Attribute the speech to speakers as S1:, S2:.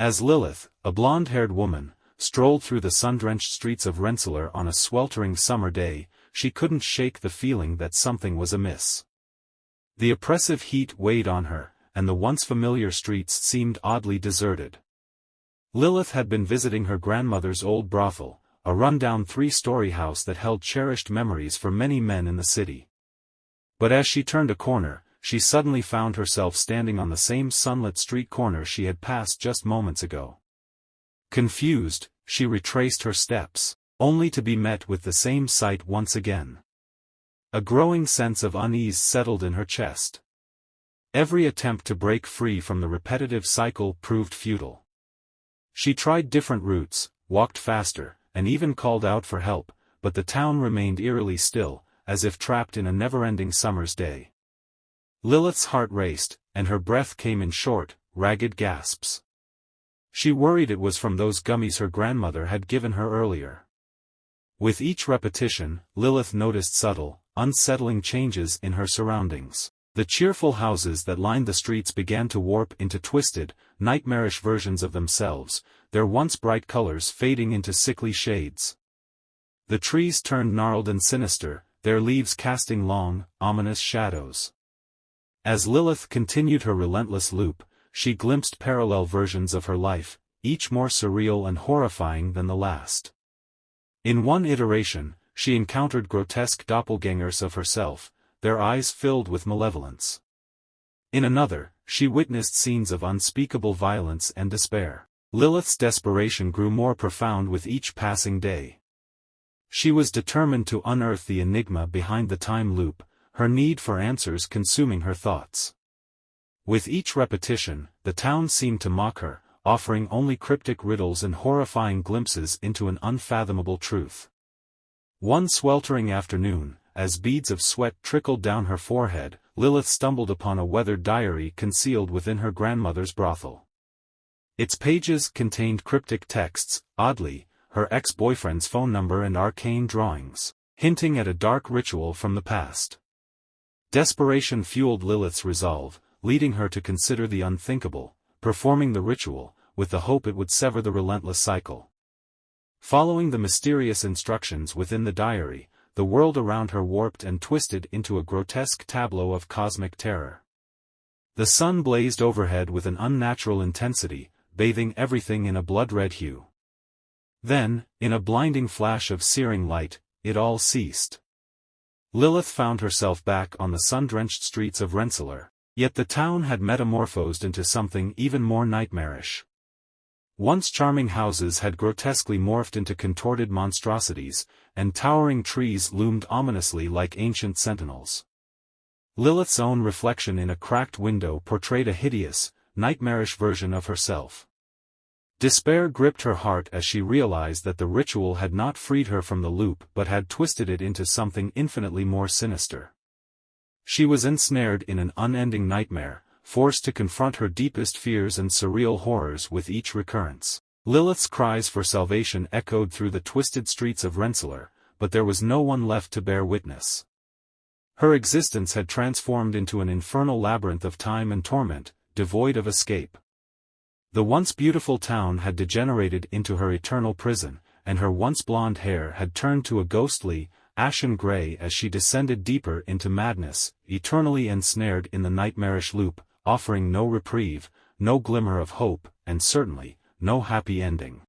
S1: As Lilith, a blonde-haired woman, strolled through the sun-drenched streets of Rensselaer on a sweltering summer day, she couldn't shake the feeling that something was amiss. The oppressive heat weighed on her, and the once familiar streets seemed oddly deserted. Lilith had been visiting her grandmother's old brothel, a run-down 3-story house that held cherished memories for many men in the city. But as she turned a corner, she suddenly found herself standing on the same sunlit street corner she had passed just moments ago. Confused, she retraced her steps, only to be met with the same sight once again. A growing sense of unease settled in her chest. Every attempt to break free from the repetitive cycle proved futile. She tried different routes, walked faster, and even called out for help, but the town remained eerily still, as if trapped in a never-ending summer's day. Lilith's heart raced, and her breath came in short, ragged gasps. She worried it was from those gummies her grandmother had given her earlier. With each repetition, Lilith noticed subtle, unsettling changes in her surroundings. The cheerful houses that lined the streets began to warp into twisted, nightmarish versions of themselves, their once bright colors fading into sickly shades. The trees turned gnarled and sinister, their leaves casting long, ominous shadows. As Lilith continued her relentless loop, she glimpsed parallel versions of her life, each more surreal and horrifying than the last. In one iteration, she encountered grotesque doppelgangers of herself, their eyes filled with malevolence. In another, she witnessed scenes of unspeakable violence and despair. Lilith's desperation grew more profound with each passing day. She was determined to unearth the enigma behind the time loop, her need for answers consuming her thoughts. With each repetition, the town seemed to mock her, offering only cryptic riddles and horrifying glimpses into an unfathomable truth. One sweltering afternoon, as beads of sweat trickled down her forehead, Lilith stumbled upon a weathered diary concealed within her grandmother's brothel. Its pages contained cryptic texts, oddly, her ex-boyfriend's phone number and arcane drawings, hinting at a dark ritual from the past. Desperation fueled Lilith's resolve, leading her to consider the unthinkable, performing the ritual, with the hope it would sever the relentless cycle. Following the mysterious instructions within the diary, the world around her warped and twisted into a grotesque tableau of cosmic terror. The sun blazed overhead with an unnatural intensity, bathing everything in a blood-red hue. Then, in a blinding flash of searing light, it all ceased. Lilith found herself back on the sun-drenched streets of Rensselaer, yet the town had metamorphosed into something even more nightmarish. Once charming houses had grotesquely morphed into contorted monstrosities, and towering trees loomed ominously like ancient sentinels. Lilith's own reflection in a cracked window portrayed a hideous, nightmarish version of herself. Despair gripped her heart as she realized that the ritual had not freed her from the loop but had twisted it into something infinitely more sinister. She was ensnared in an unending nightmare, forced to confront her deepest fears and surreal horrors with each recurrence. Lilith's cries for salvation echoed through the twisted streets of Rensselaer, but there was no one left to bear witness. Her existence had transformed into an infernal labyrinth of time and torment, devoid of escape. The once beautiful town had degenerated into her eternal prison, and her once blonde hair had turned to a ghostly, ashen gray as she descended deeper into madness, eternally ensnared in the nightmarish loop, offering no reprieve, no glimmer of hope, and certainly, no happy ending.